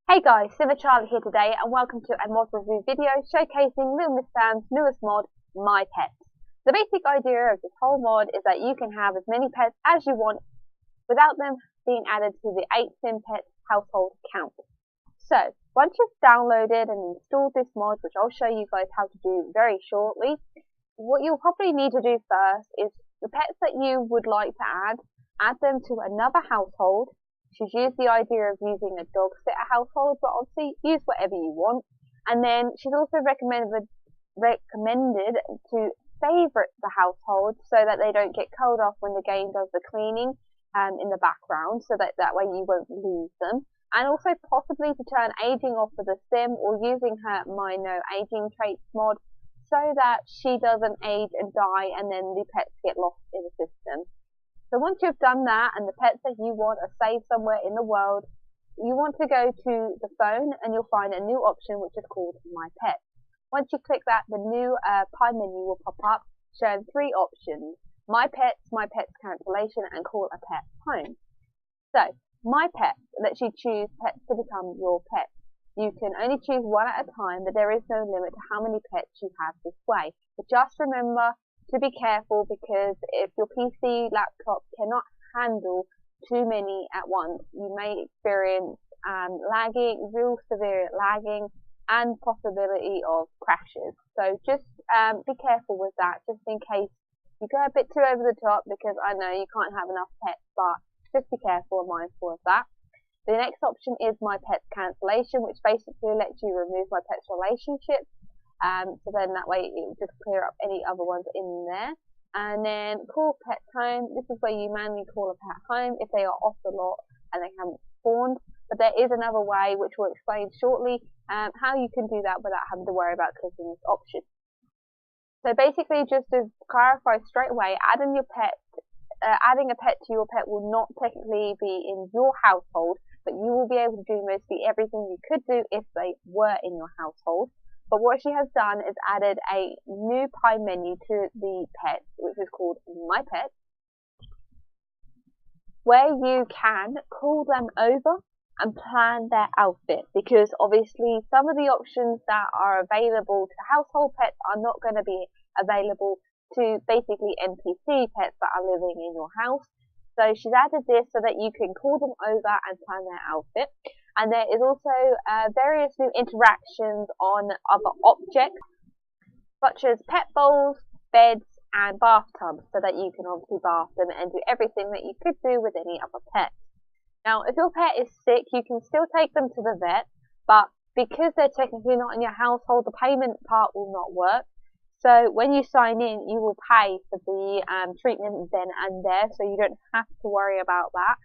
Hey guys, Charlie here today and welcome to a mod review video showcasing LittleMsSam's newest mod, My Pets. The basic idea of this whole mod is that you can have as many pets as you want without them being added to the 8sim Pets household count. So, once you've downloaded and installed this mod, which I'll show you guys how to do very shortly, what you'll probably need to do first is the pets that you would like to add them to another household. She's used the idea of using a dog sitter household, but obviously use whatever you want. And then she's also recommended to favorite the household so that they don't get culled off when the game does the cleaning in the background, so that way you won't lose them. And also possibly to turn aging off of the sim or using her My No Aging Traits mod so that she doesn't age and die and then the pets get lost in the system. So once you've done that and the pets that you want are saved somewhere in the world, you want to go to the phone and you'll find a new option which is called My Pets. Once you click that, the new pie menu will pop up showing 3 options: My Pets, My Pets Cancellation, and Call a Pet Home. So, My Pets lets you choose pets to become your pets. You can only choose one at a time, but there is no limit to how many pets you have this way. But just remember to be careful, because if your PC laptop cannot handle too many at once, you may experience lagging, real severe lagging, and possibility of crashes. So just be careful with that, just in case you go a bit too over the top, because I know you can't have enough pets, but just be careful and mindful of that. The next option is My Pets Cancellation, which basically lets you remove My Pets relationship. So then that way it will just clear up any other ones in there. And then Call Pet Home. This is where you manually call a pet home if they are off the lot and they haven't spawned. But there is another way, which we'll explain shortly, how you can do that without having to worry about clicking this option. So basically, just to clarify straight away, adding a pet to your pet will not technically be in your household, but you will be able to do mostly everything you could do if they were in your household. But what she has done is added a new pie menu to the pets, which is called My Pets, where you can call them over and plan their outfit, because obviously some of the options that are available to household pets are not going to be available to basically NPC pets that are living in your house. So she's added this so that you can call them over and plan their outfit. And there is also various new interactions on other objects, such as pet bowls, beds, and bathtubs, so that you can obviously bath them and do everything that you could do with any other pet. Now, if your pet is sick, you can still take them to the vet, but because they're technically not in your household, the payment part will not work. So when you sign in, you will pay for the treatment then and there, so you don't have to worry about that.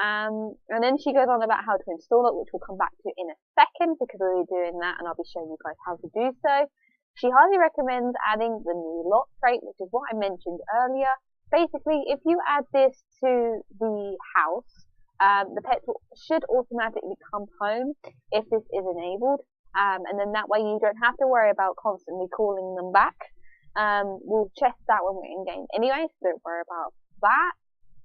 And then she goes on about how to install it, which we'll come back to in a second, because we'll be doing that and I'll be showing you guys how to do so. She highly recommends adding the new lot trait, which is what I mentioned earlier. Basically, if you add this to the house, the pet should automatically come home if this is enabled. And then that way you don't have to worry about constantly calling them back. We'll check that when we're in game anyway, so don't worry about that.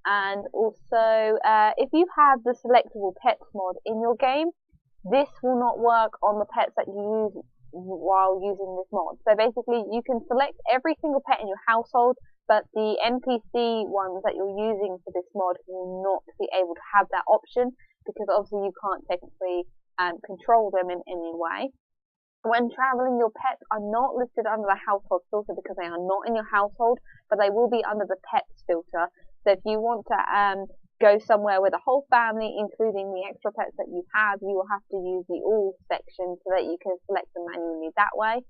And also, if you have the selectable pets mod in your game, this will not work on the pets that you use while using this mod. So basically, you can select every single pet in your household, but the NPC ones that you're using for this mod will not be able to have that option, because obviously you can't technically control them in any way. When traveling, your pets are not listed under the household filter because they are not in your household, but they will be under the pets filter. So if you want to go somewhere with a whole family, including the extra pets that you have, you will have to use the all section so that you can select them manually that way.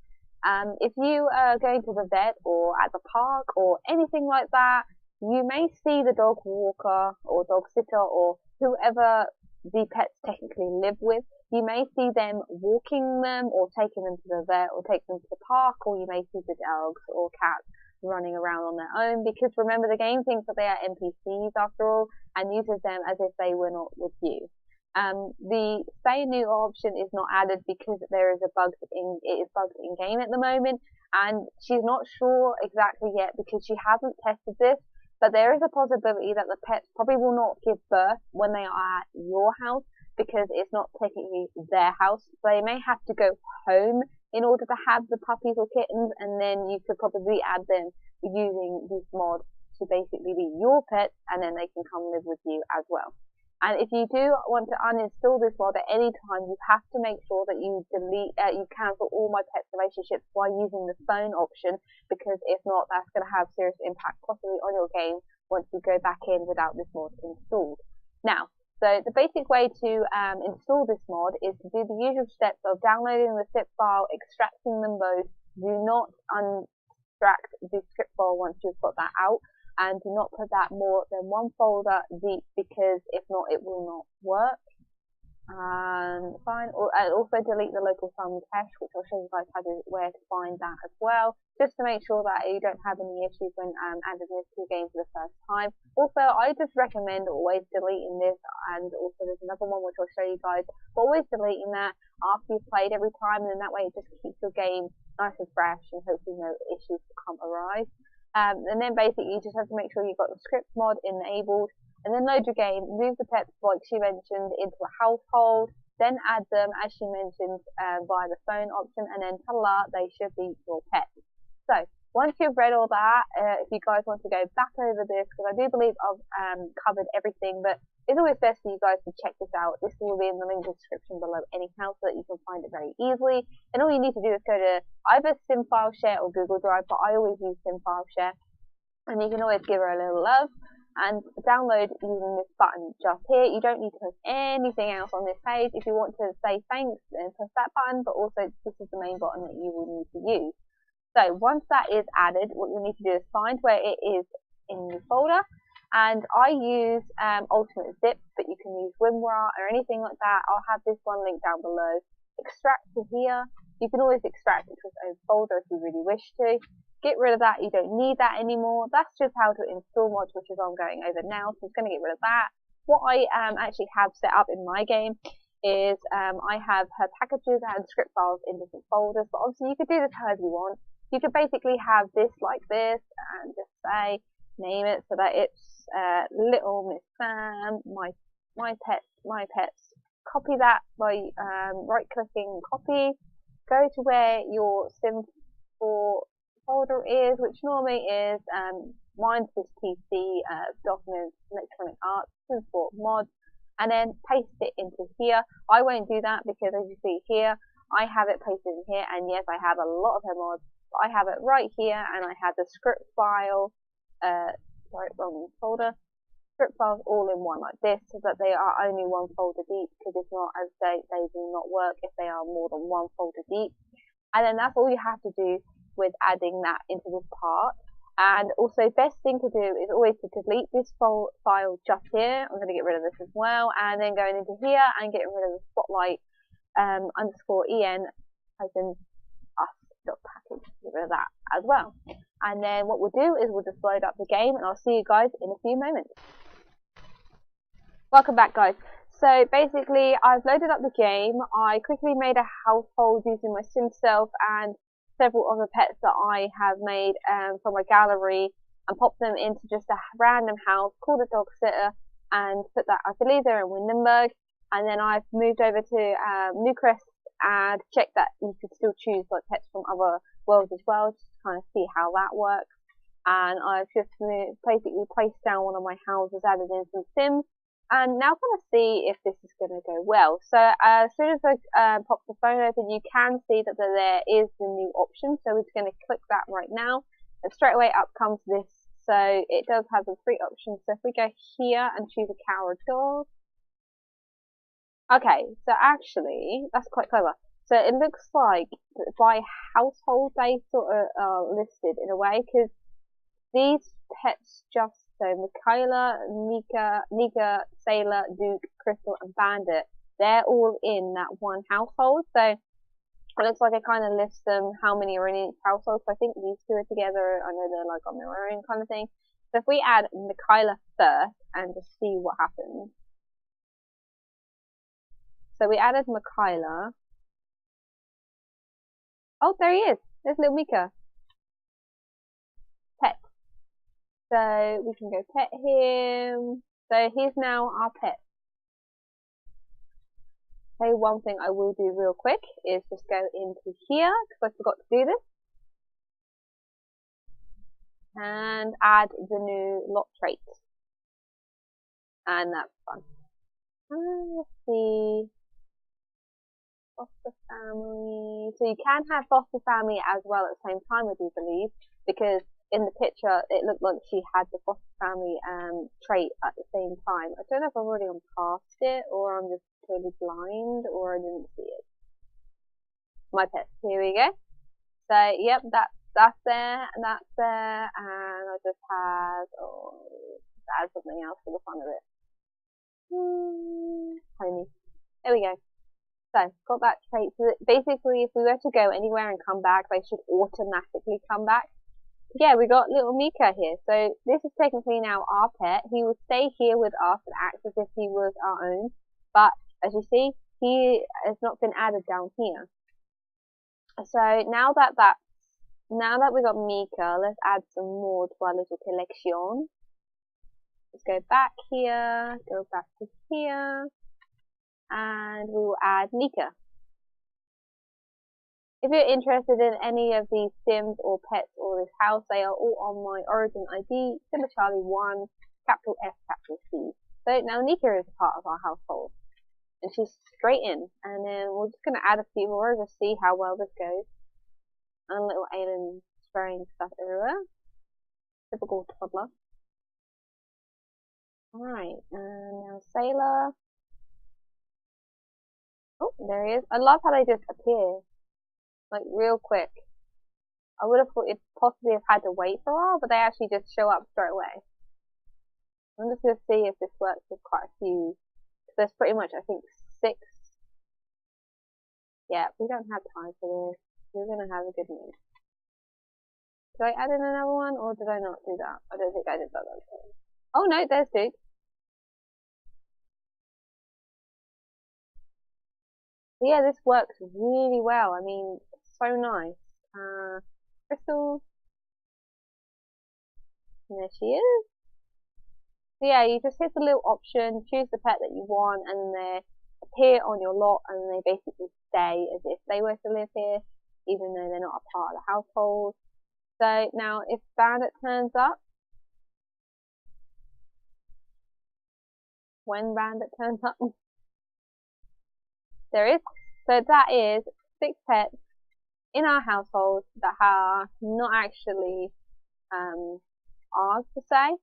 If you are going to the vet or at the park or anything like that, you may see the dog walker or dog sitter or whoever the pets technically live with. You may see them walking them or taking them to the vet or taking them to the park, or you may see the dogs or cats running around on their own, because remember, the game thinks that they are NPCs after all and uses them as if they were not with you. The say new option is not added because there is it is bugged in game at the moment, and she's not sure exactly yet because she hasn't tested this, but there is a possibility that the pets probably will not give birth when they are at your house. because it's not technically their house. They may have to go home in order to have the puppies or kittens, and then you could probably add them using this mod to basically be your pets, and then they can come live with you as well. And if you do want to uninstall this mod at any time, you have to make sure that you cancel all my pets relationships by using the phone option, because if not, that's going to have serious impact possibly on your game once you go back in without this mod installed. Now, so the basic way to install this mod is to do the usual steps of downloading the zip file, extracting them both. Do not unextract the script file once you've got that out. And do not put that more than one folder deep, because if not, it will not work. And fine. And also delete the LittleMsSam cache, which I'll show you guys where to find that as well, just to make sure that you don't have any issues when adding this to your game for the first time. Also, I just recommend always deleting this, and also there's another one which I'll show you guys, but always deleting that after you've played every time, and then that way it just keeps your game nice and fresh, and hopefully no issues will arise. And then basically you just have to make sure you've got the script mod enabled, and then load your game, move the pets like she mentioned into a household, then add them as she mentioned via the phone option, and then ta-la, they should be your pets. So once you've read all that, if you guys want to go back over this, because I do believe I've covered everything, but it's always best for you guys to check this out. This will be in the link description below anyhow, so that you can find it very easily. And all you need to do is go to either SimFileShare or Google Drive, but I always use SimFileShare. And you can always give her a little love and download using this button just here. You don't need to press anything else on this page. If you want to say thanks, then press that button, but also this is the main button that you will need to use. So once that is added, what you need to do is find where it is in the folder. And I use Ultimate Zip, but you can use WinRAR or anything like that. I'll have this one linked down below. Extract to here. You can always extract it to its own folder if you really wish to. Get rid of that, you don't need that anymore. That's just how to install mods, which is what I'm going over now, so I'm just going to get rid of that. What I actually have set up in my game is I have her packages and script files in different folders, but obviously you could do this however you want. You could basically have this like this, and just say, name it so that it's LittleMsSam, my pets. Copy that by right clicking copy. Go to where your Sim4 folder is, which normally is mine's this PC document electronic arts Sim4Mods, and then paste it into here. I won't do that because as you see here, I have it pasted in here, and yes, I have a lot of her mods, but I have it right here, and I have the script file, sorry, wrong folder, script files all in one like this, so that they are only one folder deep, because if not, as they will not work if they are more than one folder deep. And then that's all you have to do with adding that into this part. And also, best thing to do is always to delete this file just here. I'm going to get rid of this as well, and then going into here and getting rid of the spotlight _en as in us.package. Get rid of that as well. And then what we'll do is we'll just load up the game, and I'll see you guys in a few moments. Welcome back, guys. So basically, I've loaded up the game. I quickly made a household using my sim self and several other pets that I have made from a gallery, and popped them into just a random house, called a dog sitter, and put that, I believe they're in Windenburg. And then I've moved over to Newcrest and checked that you could still choose like pets from other worlds as well, just to kind of see how that works. And I've just basically placed down one of my houses, added in some sims, and now I'm going to see if this is going to go well. So as soon as I pop the phone open, you can see that there is the new option. So we're just going to click that right now, and straight away up comes this. So it does have the 3 options. So if we go here and choose a cat or a dog. Okay, so actually that's quite clever. So it looks like by household they sort of are listed in a way, because these pets just, so Michaela, Nika, Sailor, Duke, Crystal and Bandit, they're all in that one household. So it looks like it kind of lists them how many are in each household. So I think these 2 are together. I know they're like on their own kind of thing. So if we add Michaela first and just see what happens. So we added Michaela. Oh, there he is. There's little Mika. Pet. So we can go pet him. So he's now our pet. say one thing I will do real quick is just go into here, because I forgot to do this, and add the new lot trait. And that's fun. Let's see. Foster family. So you can have foster family as well at the same time, I do believe, because in the picture it looked like she had the foster family trait at the same time. I don't know if I'm already on past it, or I'm just totally blind, or I didn't see it. My pets. Here we go. So yep, that's there, and that's there, and I just had just add something else for the fun of it. Pony. There we go. So got that trait. So basically, if we were to go anywhere and come back, they should automatically come back. Yeah, we got little Mika here. So this is technically now our pet. He would stay here with us and act as if he was our own. But as you see, he has not been added down here. So now that we got Mika, let's add some more to our little collection. Let's go back here, go back to here, and we will add Mika. If you're interested in any of these Sims or pets or this house, they are all on my origin ID, Simba Charlie 1, capital S, capital C. So now Nika is a part of our household, and she's straight in. And then we're just going to add a few more, just see how well this goes. And little Aiden spraying stuff everywhere. Typical toddler. Alright, and now Sailor. Oh, there he is. I love how they just appear. Like, real quick. I would have thought it'd possibly have had to wait for a while, but they actually just show up straight away. I'm just going to see if this works with quite a few. There's pretty much, I think, 6. Yeah, we don't have time for this. We're going to have a good mood. Did I add in another one, or did I not do that? I don't think I did that. Oh no, there's Duke. Yeah, this works really well. I mean, it's so nice. Crystal. And there she is. So yeah, you just hit the little option, choose the pet that you want, and they appear on your lot, and they basically stay as if they were to live here, even though they're not a part of the household. So now, if Bandit turns up, when Bandit turns up, there is. So that is 6 pets in our household that are not actually ours per se.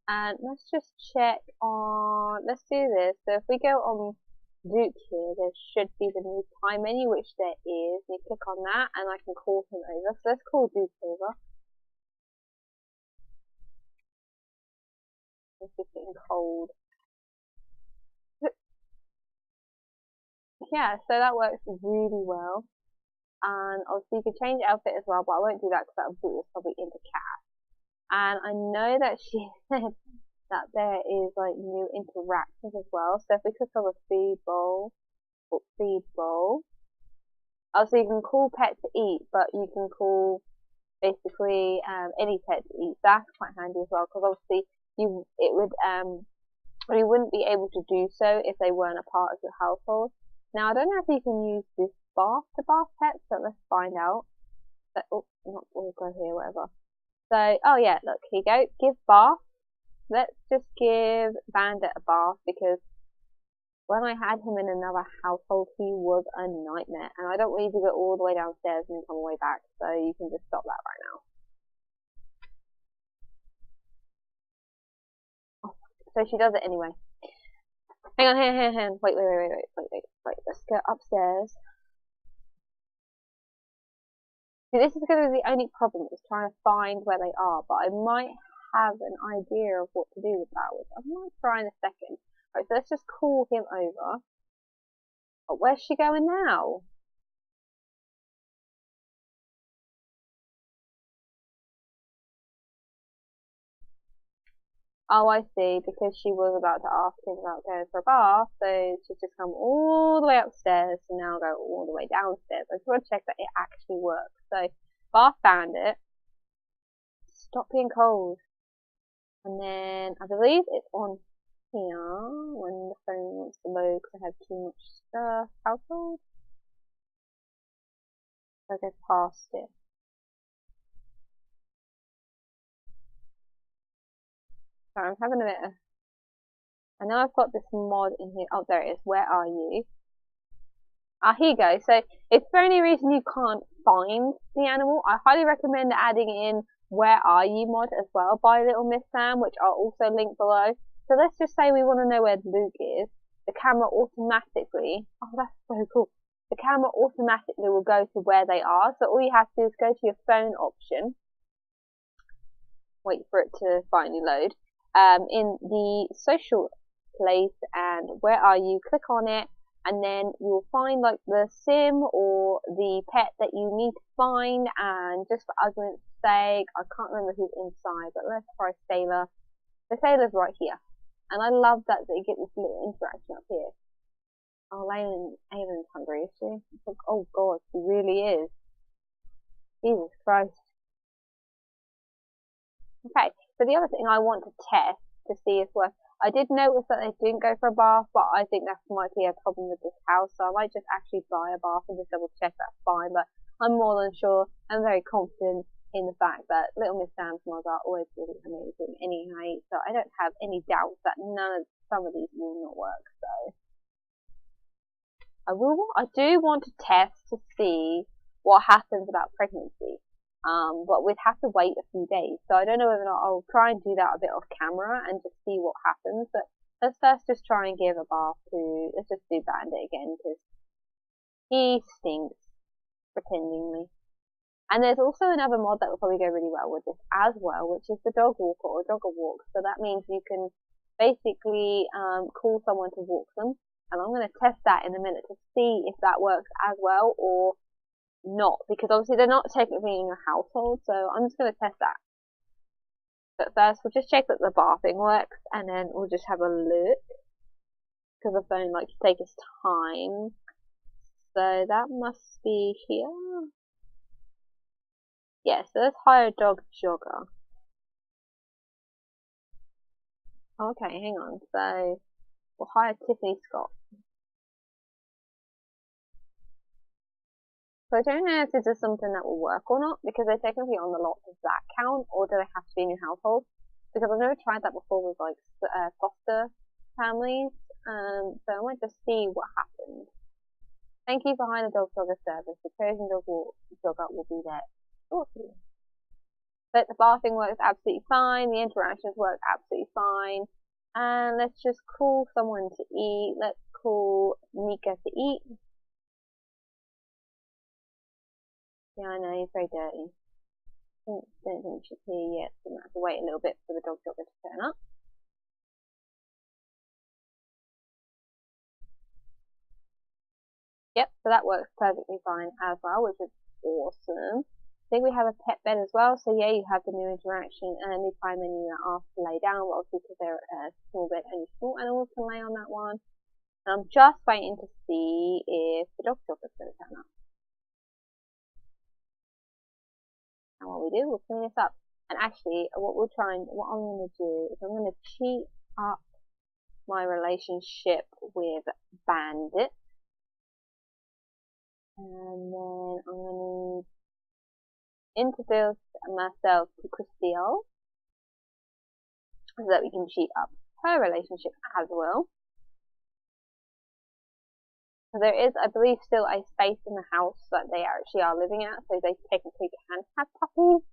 And let's just check on, let's do this. So if we go on Duke here, there should be the new pie menu, which there is. You click on that and I can call him over. So let's call Duke over. It's just getting cold. Yeah, so that works really well. And obviously you can change outfit as well, but I won't do that because that would boot us probably into cat. And I know that she said that there is like new interactions as well. So if we click on the feed bowl, also you can call pet to eat, but you can call basically any pet to eat. That's quite handy as well, because obviously you wouldn't be able to do so if they weren't a part of your household. Now I don't know if you can use this bath to bath pets, but let's find out. But, we'll go here, whatever. So, oh yeah, look, here you go. Give bath. Let's just give Bandit a bath, because when I had him in another household, he was a nightmare. And I don't want you to go all the way downstairs and then come all the way back, so you can just stop that right now. Oh, so she does it anyway. Hang on, hang on. Wait. Let's go upstairs. See, this is going to be the only problem, is trying to find where they are, but I might have an idea of what to do with that, which I might try in a second. Right, so let's just call him over. But where's she going now? Oh, I see, because she was about to ask him about going for a bath, so she's just come all the way upstairs to now go all the way downstairs. I just want to check that it actually works. So, bath Bandit. Stop being cold. And then, I believe it's on here when the phone wants to load because I have too much stuff. Household? I go past it. So I'm having a bit of... I know I've got this mod in here. Oh, there it is. Where are you? Ah, here you go. So, if for any reason you can't find the animal, I highly recommend adding in Where Are You mod as well by LittleMsSam, which are also linked below. So let's just say we want to know where Luke is. The camera automatically... Oh, that's so cool. The camera automatically will go to where they are. So all you have to do is go to your phone option. Wait for it to finally load. In the social place and Where Are You, click on it. And then you'll find like the sim or the pet that you need to find, and just for argument's sake, I can't remember who's inside, but let's try Sailor. The Sailor's right here. And I love that they get this little interaction up here. Oh, Aylin's hungry, is she? Like, oh god, she really is. Jesus Christ. Okay, so the other thing I want to test to see if I did notice that they didn't go for a bath, but I think that might be a problem with this house, so I might just actually buy a bath and just double check that's fine, but I'm more than sure. I'm very confident in the fact that LittleMsSam's mods are always really amazing anyway, so I don't have any doubts that some of these will not work, so I do want to test to see what happens about pregnancy. But we'd have to wait a few days. So I don't know whether or not I'll try and do that a bit off camera and just see what happens. But let's first just try and give a bath to, let's just do Bandit again because he stinks, pretendingly. And there's also another mod that will probably go really well with this as well, which is the dog walker or dogger walk. So that means you can basically call someone to walk them. And I'm going to test that in a minute to see if that works as well or not, because obviously they're not technically in your household, so I'm just going to test that. But first we'll just check that the bathing works, and then we'll just have a look, because the phone likes to take its time. So that must be here. Yeah, so let's hire a dog jogger. Okay, hang on, so we'll hire Tiffany Scott. So I don't know if this is something that will work or not, because they're technically on the lot. Does that count, or do they have to be in your household? Because I've never tried that before with like foster families, so I might just see what happens. Thank you for hiring a dog jogger service. The chosen dog jogger will be there shortly. But the bathing works absolutely fine, the interactions work absolutely fine, and let's just call someone to eat. Let's call Nika to eat. Yeah, I know, he's very dirty. Don't think she's here yet, so I'm going to have to wait a little bit for the dog jogger to turn up. Yep, so that works perfectly fine as well, which is awesome. I think we have a pet bed as well, so yeah, you have the new interaction and a new prime menu that asks to lay down, but obviously because they're a small bed, only small animals can lay on that one. And I'm just waiting to see if the dog jogger's going to turn up. And what we do, we'll clean this up. And actually, what I'm going to do is I'm going to cheat up my relationship with Bandit. And then I'm going to introduce myself to Christelle, so that we can cheat up her relationship as well. So there is, I believe, still a space in the house that they actually are living at, so they technically can have puppies.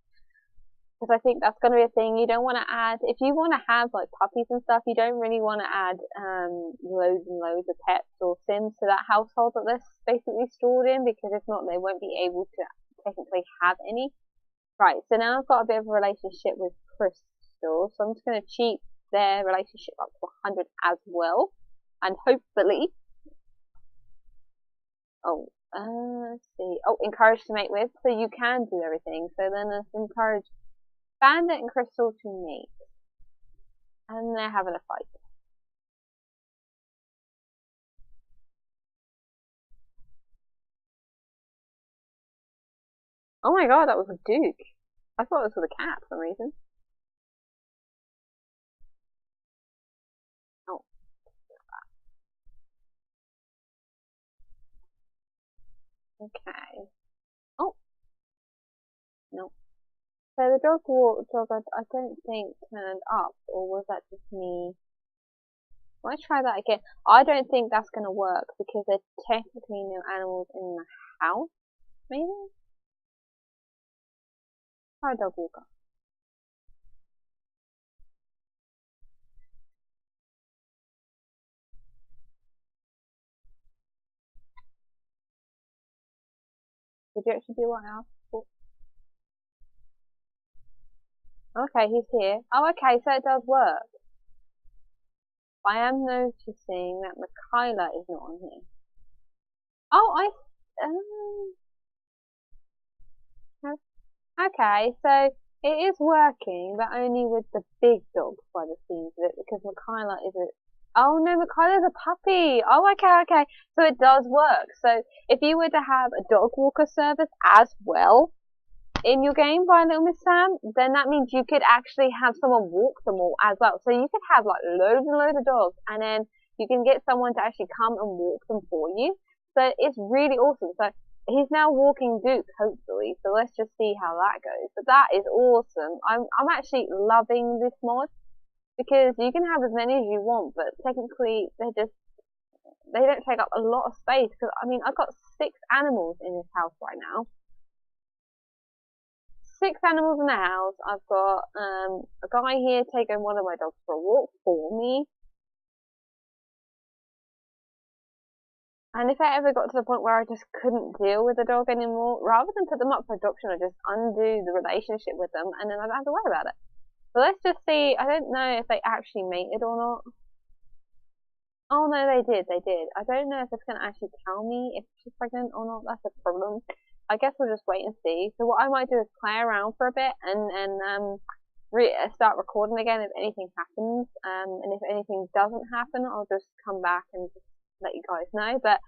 Because I think that's going to be a thing. You don't want to add, if you want to have like puppies and stuff, you don't really want to add loads and loads of pets or sims to that household that they're basically stored in, because if not, they won't be able to technically have any. Right, so now I've got a bit of a relationship with Crystal, so I'm just going to cheat their relationship up to 100 as well, and hopefully, let's see, encourage to mate with, so you can do everything, so then let's encourage Bandit and Crystal to mate, and they're having a fight. Oh my god, that was a duke. I thought it was with a cat for some reason. Oh, Okay. Oh, no. So the dog I don't think turned up, or was that just me? Let's try that again. I don't think that's going to work because there's technically no animals in the house. Maybe? Try dog walker. Did you actually do what I asked for? Okay, he's here. Oh, okay, so it does work. I am noticing that Michaela is not on here. Oh, okay, so it is working, but only with the big dogs by the seams of it, because Michaela is a... Oh no, Michaela's a puppy! Oh, okay. So it does work. So if you were to have a dog walker service as well in your game by LittleMsSam, then that means you could actually have someone walk them all as well. So you could have like loads and loads of dogs, and then you can get someone to actually come and walk them for you. So it's really awesome. So he's now walking Duke, hopefully. So let's just see how that goes. But that is awesome. I'm actually loving this mod because you can have as many as you want, but technically they don't take up a lot of space. Because I mean, I've got 6 animals in this house right now. 6 animals in the house. I've got a guy here taking one of my dogs for a walk for me. And if I ever got to the point where I just couldn't deal with the dog anymore, rather than put them up for adoption, I just undo the relationship with them, and then I don't have to worry about it. So let's just see. I don't know if they actually mated or not. Oh no, they did. I don't know if it's going to actually tell me if she's pregnant or not. That's a problem. I guess we'll just wait and see. So what I might do is play around for a bit and start recording again if anything happens. And if anything doesn't happen, I'll just come back and just let you guys know. But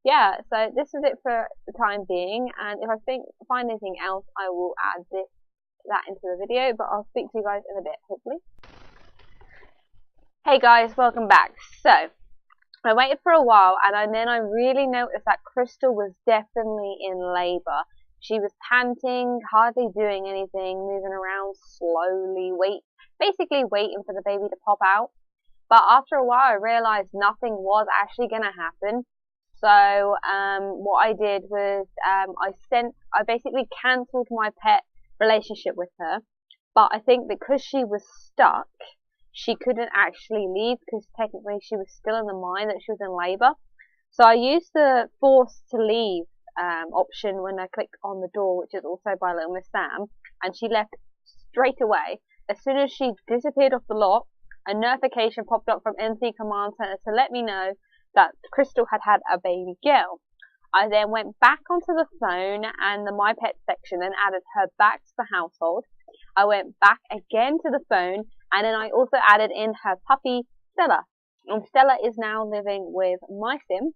yeah, so this is it for the time being. And if I find anything else, I will add that into the video. But I'll speak to you guys in a bit, hopefully. Hey guys, welcome back. So I waited for a while, and then I really noticed that Crystal was definitely in labour. She was panting, hardly doing anything, moving around slowly, basically waiting for the baby to pop out. But after a while, I realised nothing was actually going to happen. So what I did was I basically cancelled my pet relationship with her. But I think because she was stuck, she couldn't actually leave because technically she was still in the mind that she was in labour. So I used the force to leave option when I clicked on the door, which is also by LittleMsSam, and she left straight away. As soon as she disappeared off the lot, a notification popped up from NC Command Center to let me know that Crystal had had a baby girl. I then went back onto the phone and the My Pet section and added her back to the household. I went back again to the phone, and then I also added in her puppy, Stella. And Stella is now living with my sim.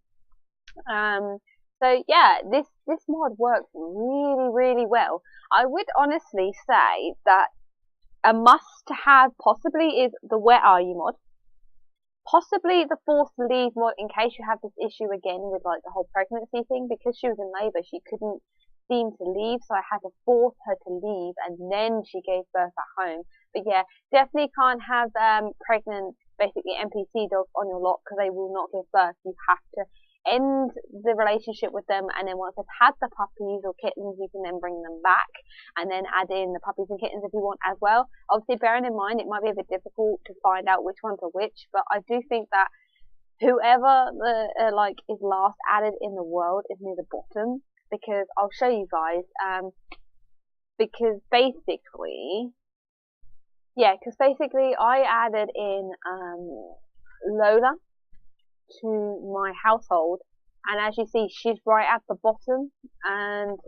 So yeah, this mod works really well. I would honestly say that a must-have possibly is the Where Are You mod. Possibly the Forced Leave mod in case you have this issue again with like the whole pregnancy thing. Because she was in labour, she couldn't seem to leave, so I had to force her to leave, and then she gave birth at home. But yeah, definitely can't have pregnant, basically NPC dogs on your lot because they will not give birth. You have to end the relationship with them, and then once they've had the puppies or kittens, you can then bring them back and then add in the puppies and kittens if you want as well. Obviously, bearing in mind it might be a bit difficult to find out which ones are which, but I do think that whoever is last added in the world is near the bottom, because I'll show you guys. Because basically I added in Lola to my household, and as you see, she's right at the bottom, and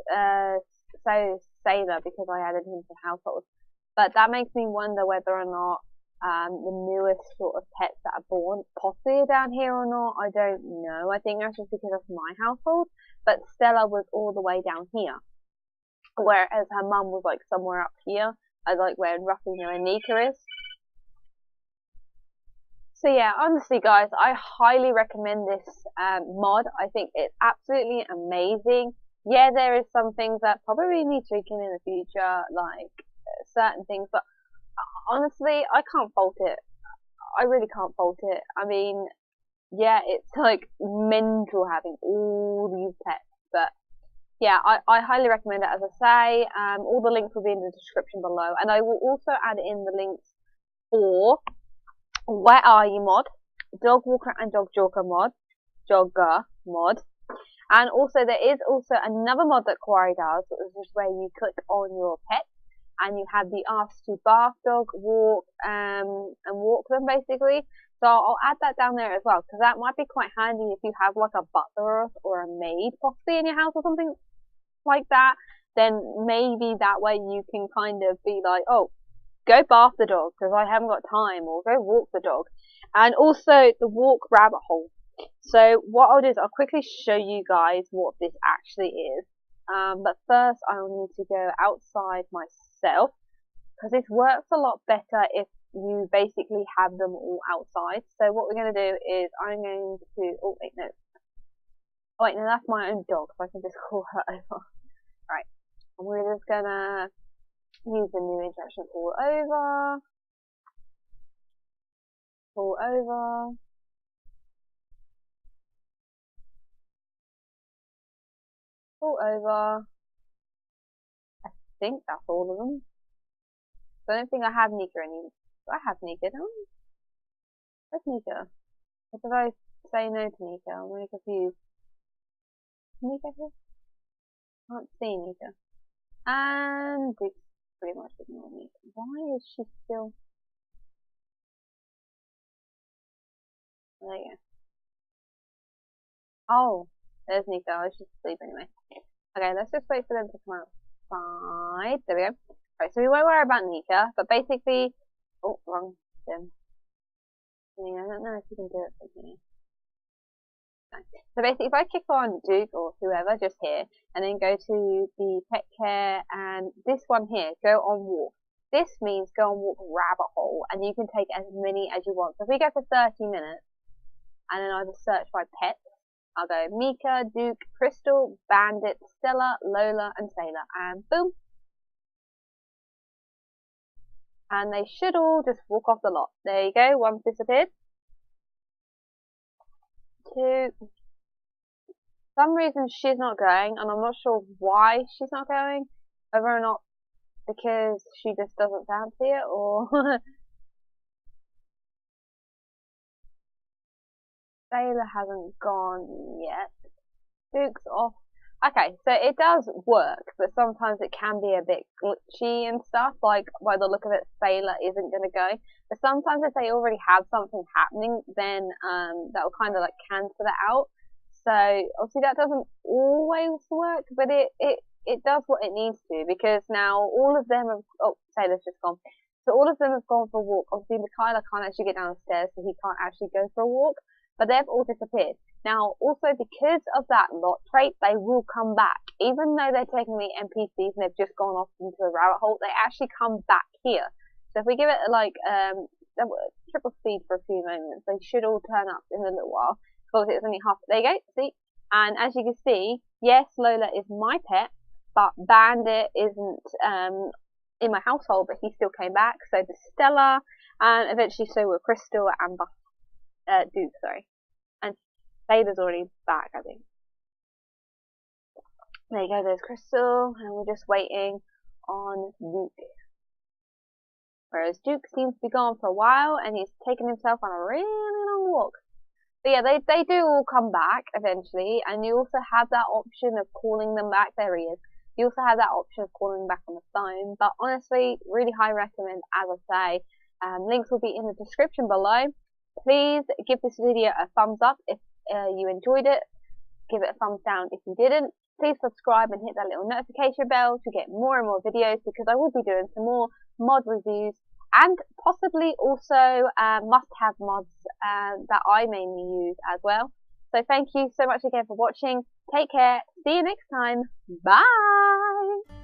so is Sailor, because I added him to the household. But that makes me wonder whether or not the newest sort of pets that are born possibly are down here or not. I don't know. I think that's just because of my household. But Stella was all the way down here, whereas her mum was like somewhere up here, like where roughly Anika is. So yeah, honestly guys, I highly recommend this mod. I think it's absolutely amazing. yeah, there is some things that probably need tweaking in the future, like certain things, but honestly, I can't fault it. I really can't fault it. I mean, yeah, it's like mental having all these pets, but yeah, I highly recommend it. As I say, all the links will be in the description below, and I will also add in the links for Where Are You mod, Dog Walker and Dog Jogger mod, and also there is also another mod that Kawaii does, which is where you click on your pet and you have the ask to bath dog, walk, and walk them basically. So I'll add that down there as well, because that might be quite handy if you have like a butler or a maid possibly in your house or something like that. Then maybe that way you can kind of be like, oh, go bath the dog because I haven't got time, or go walk the dog. And also the walk rabbit hole. So what I'll do is I'll quickly show you guys what this actually is. But first I'll need to go outside myself, because this works a lot better if you basically have them all outside. So what we're going to do is I'm going to, oh wait no, that's my own dog, so I can just call her over. Right, and we're just going to use the new interaction, pull over, pull over, pull over. I think that's all of them. So I don't think I have Nika anymore. Do I have Nika? No? Where's Nika? Or did I say no to Nika? I'm really confused. Nika here? Can't see Nika. And Duke's pretty much ignored Nika. Why is she still... There you go. Oh, there's Nika. I was just asleep anyway. Okay, let's just wait for them to come outside. There we go. Right, so we won't worry about Nika, but basically... Oh, wrong sim. I don't know if you can do it from here. No. So basically, if I click on Duke or whoever, just here, and then go to the pet care, and this one here, go on walk. This means go on walk rabbit hole, and you can take as many as you want. So if we go for 30 minutes, and then I just search by pets, I'll go Mika, Duke, Crystal, Bandit, Stella, Lola, and Sailor, and boom. And they should all just walk off the lot. There you go, one's disappeared. Two. For some reason she's not going, and I'm not sure why she's not going. Whether or not because she just doesn't fancy it, or... Sailor hasn't gone yet. Duke's off. Okay, so it does work, but sometimes it can be a bit glitchy and stuff, like by the look of it, Sailor isn't going to go. But sometimes if they already have something happening, then that will kind of like cancel it out. So obviously that doesn't always work, but it does what it needs to, because now all of them have, oh, Sailor's just gone. So all of them have gone for a walk. Obviously Mikhaila can't actually get downstairs, so he can't actually go for a walk, but they've all disappeared. Now, also because of that lot trait, they will come back. Even though they're technically NPCs and they've just gone off into a rabbit hole, they actually come back here. So if we give it like triple speed for a few moments, they should all turn up in a little while. Because it's only half. There you go. See, and as you can see, yes, Lola is my pet, but Bandit isn't in my household, but he still came back. So the Stella, and eventually so were Crystal and Duke. Sorry. Sailor's already back, I think. There you go, there's Crystal, and we're just waiting on Duke. Whereas Duke seems to be gone for a while, and he's taken himself on a really long walk. But yeah, they do all come back eventually, and you also have that option of calling them back. There he is. You also have that option of calling them back on the phone. But honestly, really high recommend, as I say. Links will be in the description below. Please give this video a thumbs up if you enjoyed it. Give it a thumbs down if you didn't. Please subscribe and hit that little notification bell to get more and more videos, because I will be doing some more mod reviews and possibly also must-have mods that I mainly use as well. So thank you so much again for watching. Take care. See you next time. Bye!